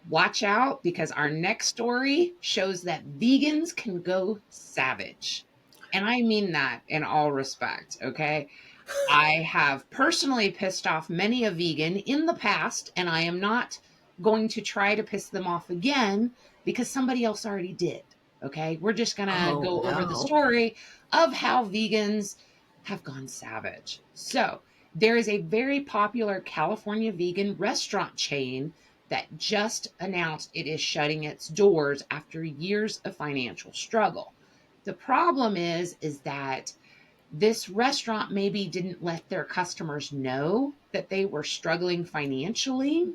Watch out, because our next story shows that vegans can go savage. And I mean that in all respect, okay? I have personally pissed off many a vegan in the past, and I am not going to try to piss them off again because somebody else already did. Okay. We're just going to Oh go over the no. story of how vegans have gone savage. So, there is a very popular California vegan restaurant chain that just announced it is shutting its doors after years of financial struggle. The problem is that this restaurant maybe didn't let their customers know that they were struggling financially.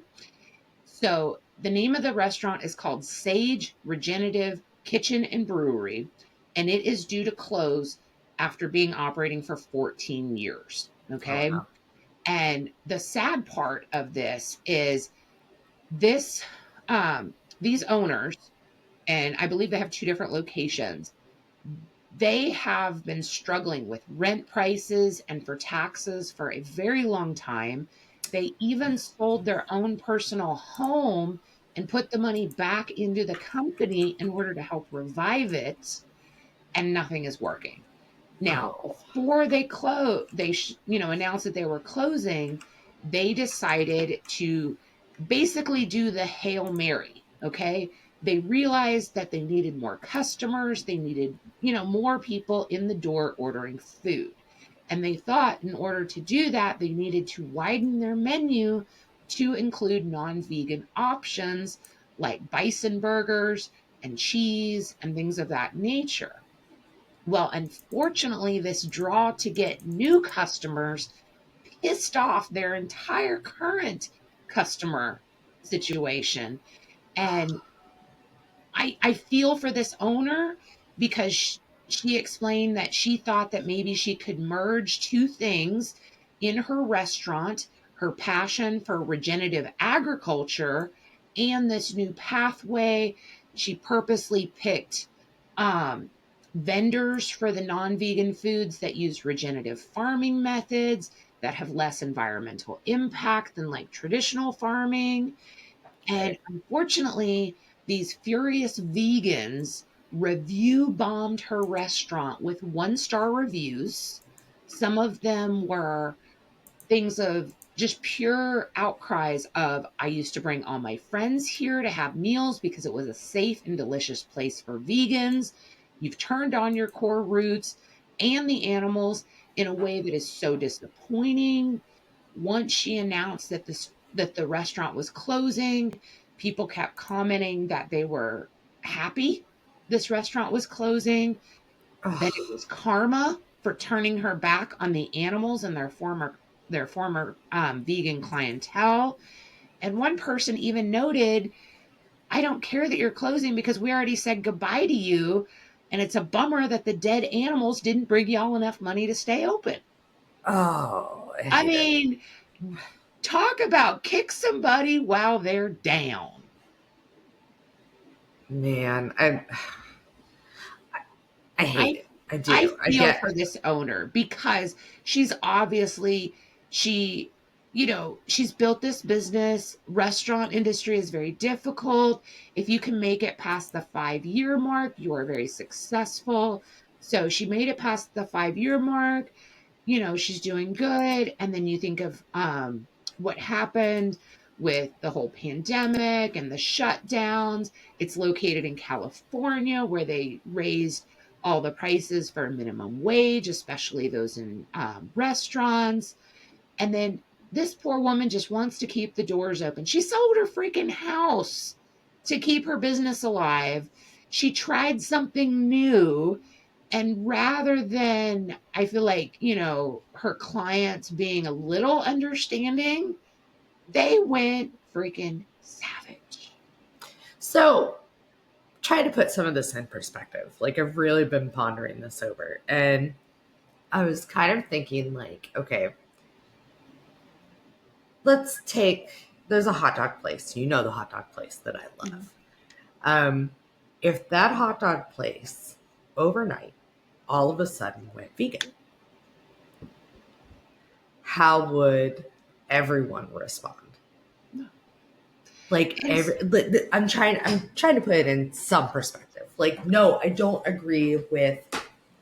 So the name of the restaurant is called Sage Regenerative Kitchen and Brewery, and it is due to close after being operating for 14 years. Oh Okay. no. And the sad part of this is this these owners, and I believe they have two different locations, they have been struggling with rent prices and for taxes for a very long time. They even sold their own personal home and put the money back into the company in order to help revive it, and nothing is working. Now, Oh. before they announced that they were closing, they decided to basically do the Hail Mary, okay? They realized that they needed more customers, they needed, more people in the door ordering food. And they thought in order to do that, they needed to widen their menu to include non-vegan options like bison burgers and cheese and things of that nature. Well, unfortunately, this draw to get new customers pissed off their entire current customer situation. And I feel for this owner because she explained that she thought that maybe she could merge two things in her restaurant: her passion for regenerative agriculture and this new pathway. She purposely picked um, vendors for the non vegan foods that use regenerative farming methods that have less environmental impact than like traditional farming. And Right. unfortunately, these furious vegans review bombed her restaurant with one-star reviews. Some of them were things of just pure outcries of, I used to bring all my friends here to have meals because it was a safe and delicious place for vegans. You've turned on your core roots and the animals in a way that is so disappointing. Once she announced that the restaurant was closing, people kept commenting that they were happy this restaurant was closing, that it Oh. was karma for turning her back on the animals and their former vegan clientele. And one person even noted, "I don't care that you're closing because we already said goodbye to you, and it's a bummer that the dead animals didn't bring y'all enough money to stay open." Oh, I I hate it. mean, talk about kick somebody while they're down. Man, I hate I it. I I do. I feel get for this owner because she's obviously she she's built this business. Restaurant industry is very difficult. If you can make it past the 5-year mark, you are very successful. So she made it past the 5-year mark. She's doing good. And then you think of what happened with the whole pandemic and the shutdowns. It's located in California, where they raised all the prices for minimum wage, especially those in restaurants. And then this poor woman just wants to keep the doors open. She sold her freaking house to keep her business alive. She tried something new. And rather than, I feel like, her clients being a little understanding, they went freaking savage. so. Try to put some of this in perspective. Like I've really been pondering this over, and I was kind of thinking, like, okay, let's take. There's a hot dog place. You know the hot dog place that I Mhm. love. Um, if that hot dog place overnight all of a sudden went vegan, how would everyone respond? Like And I'm trying to put it in some perspective. Like, no, I don't agree with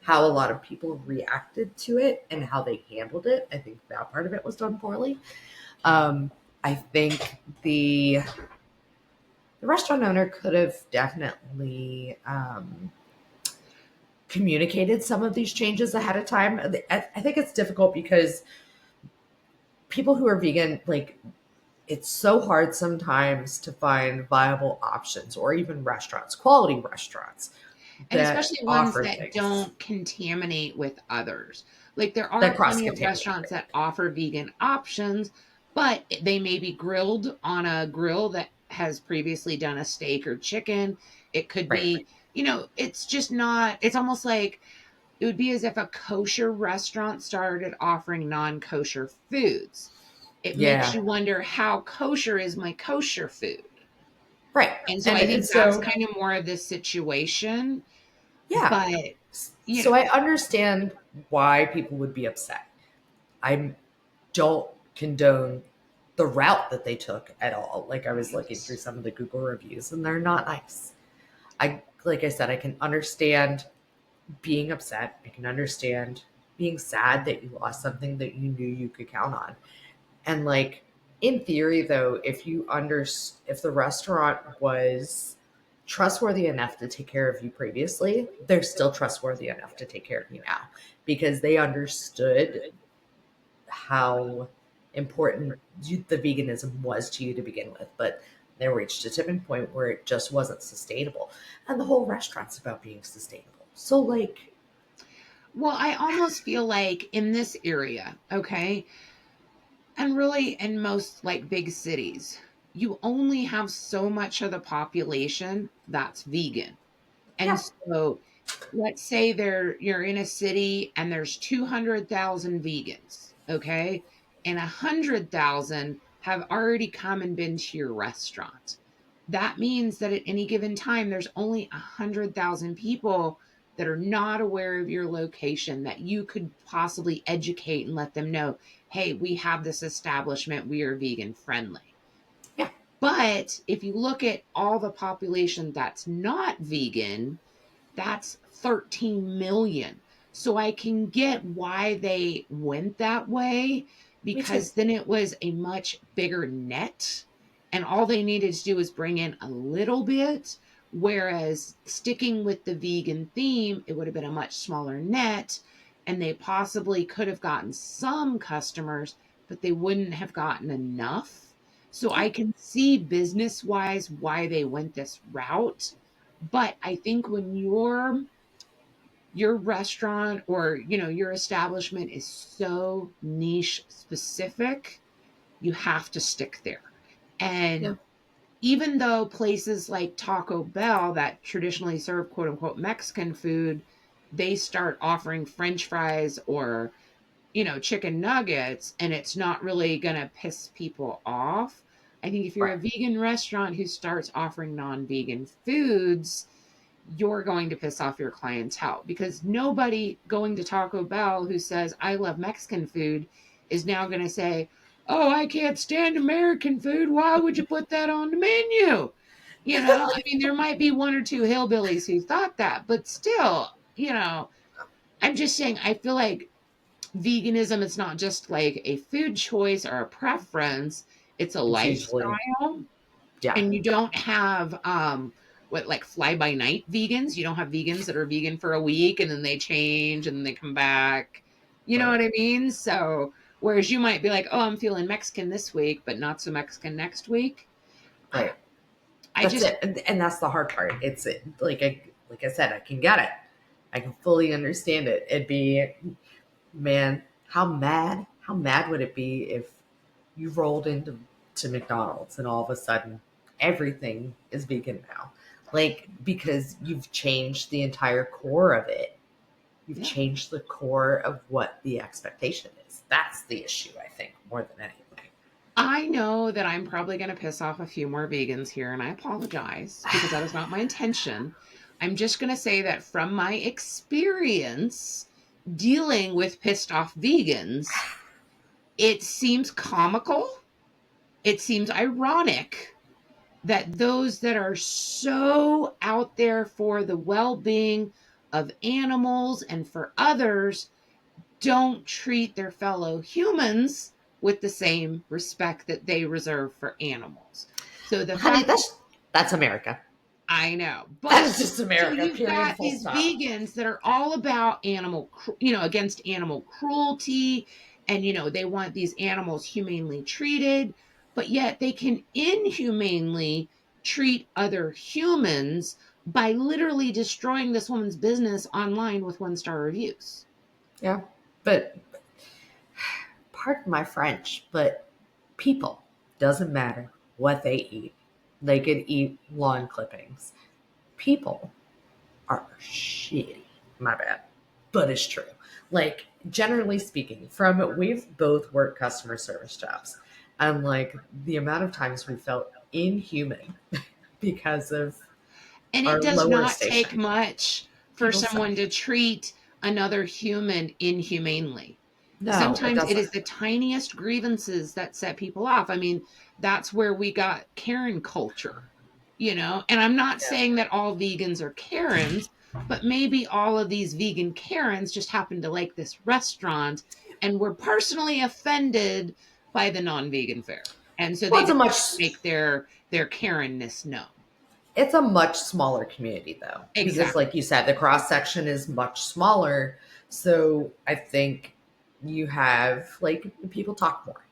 how a lot of people reacted to it and how they handled it. I think that part of it was done poorly. Um, I think the restaurant owner could have definitely communicated some of these changes ahead of time. I think it's difficult because people who are vegan, like, it's so hard sometimes to find viable options or even restaurants, quality restaurants and that especially ones offer that things don't contaminate with others. Like there are that cross plenty of contaminate. restaurants that offer vegan options, but they may be grilled on a grill that has previously done a steak or chicken. It could Right. be, it's just not, it's almost like it would be as if a kosher restaurant started offering non kosher foods. It makes Yeah. you wonder, how kosher is my kosher food? Right. And so I And think that's so, kind of more of this situation. yeah. But, you So know, I understand why people would be upset. I don't condone the route that they took at all. Like, I was looking through some of the Google reviews and they're not nice. Like I said, I can understand being upset. I can understand being sad that you lost something that you knew you could count on. And like, in theory though, if the restaurant was trustworthy enough to take care of you previously, they're still trustworthy enough to take care of you now because they understood how important the veganism was to you to begin with, but they reached a tipping point where it just wasn't sustainable. And the whole restaurant's about being sustainable. So, like, well, I almost feel like in this area, okay, and really in most like big cities, you only have so much of the population that's vegan. And yeah, so let's say you're in a city and there's 200,000 vegans, okay? And 100,000 have already come and been to your restaurant. That means that at any given time there's only 100,000 people that are not aware of your location that you could possibly educate and let them know, "Hey, we have this establishment, we are vegan friendly." yeah, But if you look at all the population that's not vegan, that's 13 million. So I can get why they went that way, me too. because then it was a much bigger net and all they needed to do was bring in a little bit. Whereas sticking with the vegan theme, it would have been a much smaller net and they possibly could have gotten some customers, but they wouldn't have gotten enough. So Yeah, I can see business wise why they went this route, but I think when your restaurant or your establishment is so niche specific, you have to stick there. yeah, And even though places like Taco Bell that traditionally serve quote unquote Mexican food, they start offering French fries or chicken nuggets, and it's not really going to piss people off. I think if you're right. a vegan restaurant who starts offering non vegan foods, you're going to piss off your clientele, because nobody going to Taco Bell who says, "I love Mexican food," is now going to say, "Oh, I can't stand American food. Why would you put that on the menu?" I mean, there might be one or two hillbillies who thought that, but still, I'm just saying, I feel like veganism is not just like a food choice or a preference, it's a It's usually, lifestyle. yeah, And you don't have what, like, fly by night vegans. You don't have vegans that are vegan for a week and then they change and then they come back. You know right, what I mean? So whereas you might be like, "Oh, I'm feeling Mexican this week but not so Mexican next week." right. I That's just it. And that's the hard part. It's like I said, I can get it. I can fully understand it. It'd be, man, how mad would it be if you rolled into McDonald's and all of a sudden everything is vegan now? Like, because you've changed the entire core of it. You've yeah. changed the core of what the expectation is. That's the issue, I think, more than anything. I know that I'm probably going to piss off a few more vegans here, and I apologize because that is not my intention. I'm just going to say that from my experience dealing with pissed off vegans, it seems comical. It seems ironic. that those that are so out there for the well-being of animals and for others don't treat their fellow humans with the same respect that they reserve for animals. So the Honey, fact that that's America. I know, That but is just so America. you've Period. got Full these stop. vegans that are all about against animal cruelty, and they want these animals humanely treated, but yet they can inhumanely treat other humans by literally destroying this woman's business online with 1-star reviews. Yeah, but pardon my French, but people doesn't matter what they eat. They could eat lawn clippings. People are shitty. My bad. But it's true. Like, generally speaking, we've both worked customer service jobs. And like the amount of times we felt inhuman because of And it our does lower not take station. much for People suck. someone to treat another human inhumanely. No, it Sometimes it doesn't. is the tiniest grievances that set people off. I mean, that's where we got Karen culture. And I'm not Yeah. saying that all vegans are Karens, but maybe all of these vegan Karens just happen to like this restaurant and were personally offended by the non-vegan fare. And so Well, they it's a just much make their Karenness known. it's a much smaller community though, because Exactly. like you said, the cross section is much smaller. So I think you have like people talk more,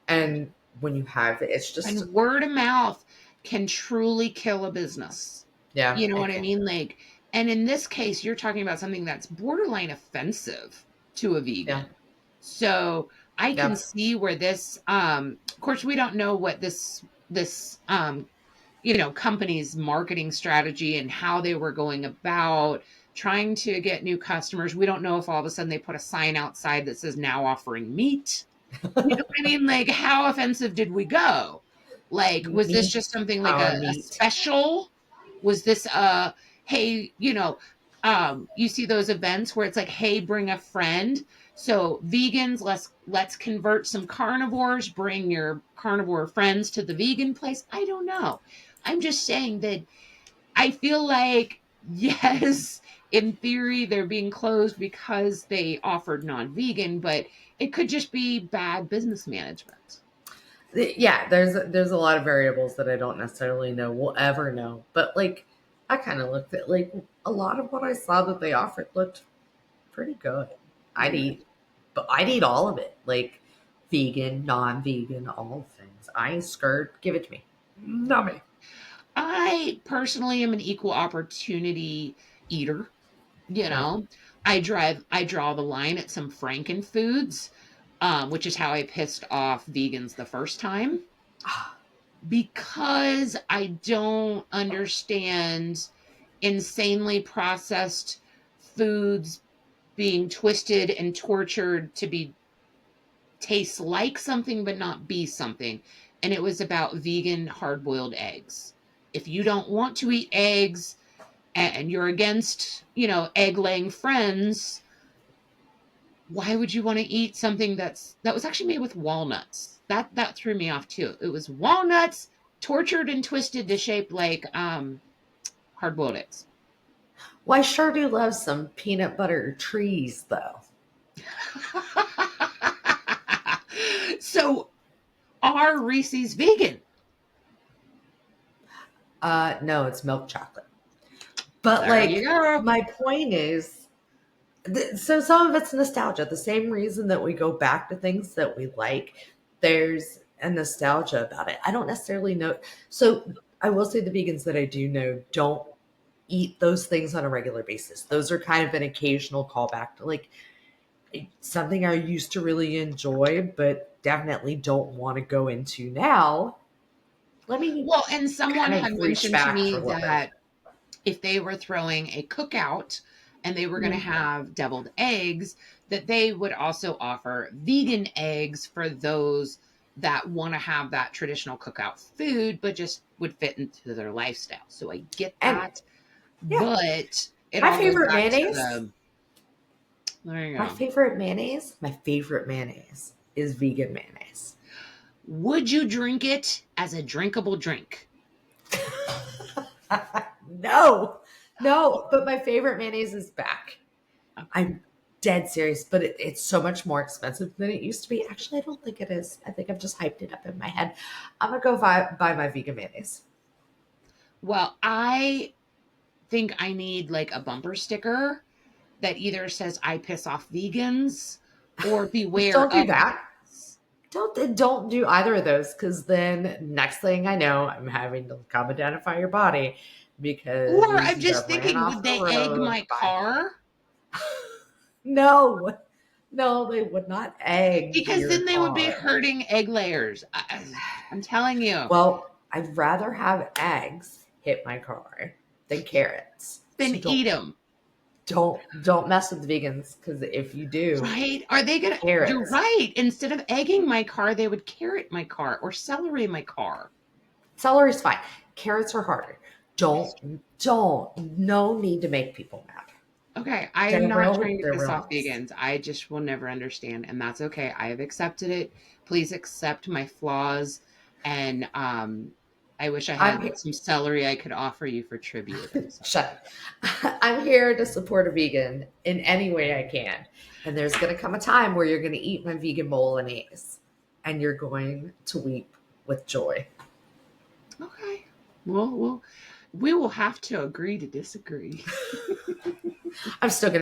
and when you have it's just And word of mouth can truly kill a business. yeah, You know it what I can. mean? Like, and in this case, you're talking about something that's borderline offensive to a Yeah, vegan. So I can yeah. see where this, of course, we don't know what this company's marketing strategy and how they were going about trying to get new customers. We don't know if all of a sudden they put a sign outside that says now offering meat. You know what I mean? Like, how offensive did we go? Like, was this Meat, just something like our a meat. special? Was this hey, you see those events where it's like, hey, bring a friend. So vegans, let's convert some carnivores, bring your carnivore friends to the vegan place. I don't know. I'm just saying that I feel like, yes, in theory, they're being closed because they offered non vegan, but it could just be bad business management. Yeah, there's a lot of variables that I don't necessarily know we'll ever know. But like I kind of looked at like a lot of what I saw that they offered looked pretty good. I'd Yeah. eat, but I'd eat all of it, like vegan, non-vegan, all things. I ain't scared. Give it to me. Nummy. I personally am an equal opportunity eater. You Yeah. know, I draw the line at some Franken foods, which is how I pissed off vegans the first time because I don't understand insanely processed foods being twisted and tortured to be taste like something but not be something. And it was about vegan hard boiled eggs. If you don't want to eat eggs and you're against, egg laying friends, why would you want to eat something that was actually made with walnuts? That threw me off too. It was walnuts tortured and twisted to shape like hard boiled eggs. Well, I sure do love some peanut butter trees, though. So are Reese's vegan? No, it's milk chocolate. But There you like, go. my point is, so some of it's nostalgia. The same reason that we go back to things that we like, there's a nostalgia about it. I don't necessarily know. So I will say the vegans that I do know don't eat those things on a regular basis. Those are kind of an occasional callback to like something I used to really enjoy, but definitely don't want to go into now. Let me Well, and someone kind had of reach mentioned to back for me a little bit. that if they were throwing a cookout and they were going to Mhm. have deviled eggs, that they would also offer vegan eggs for those that want to have that traditional cookout food, but just would fit into their lifestyle. So I get And that, yeah, but it my all goes favorite back to mayonnaise, there you my go. favorite mayonnaise, my favorite mayonnaise is vegan mayonnaise. Would you drink it as a drinkable drink? No, no, but my favorite mayonnaise is back. Okay. I'm dead serious, but it's so much more expensive than it used to be. Actually, I don't think it is. I think I've just hyped it up in my head. I'm gonna go buy my vegan mayonnaise. Well, I think I need like a bumper sticker that either says I piss off vegans or beware Don't do of that. vegans. Don't do either of those, because then next thing I know, I'm having to come identify your body because Or I'm you just got ran thinking, off would the they egg road my by. car? No, no, they would not egg Because your then they would be car. hurting egg layers. I'm telling you. Well, I'd rather have eggs hit my car than carrots. Then So eat them. don't mess with vegans, because if you do, Right? Are they gonna? You're carrots. right. Instead of egging my car, they would carrot my car or celery my car. Celery's fine. Carrots are harder. Don't. No need to make people mad. Okay, I am not trying to They're piss real off nice. vegans. I just will never understand, and that's okay. I have accepted it. Please accept my flaws, and I wish I I'm had here. some celery I could offer you for tribute. I'm sorry. Shut. I'm here to support a vegan in any way I can. And there's going to come a time where you're going to eat my vegan bolognese, and you're going to weep with joy. Okay. Well, we will have to agree to disagree. I'm still going to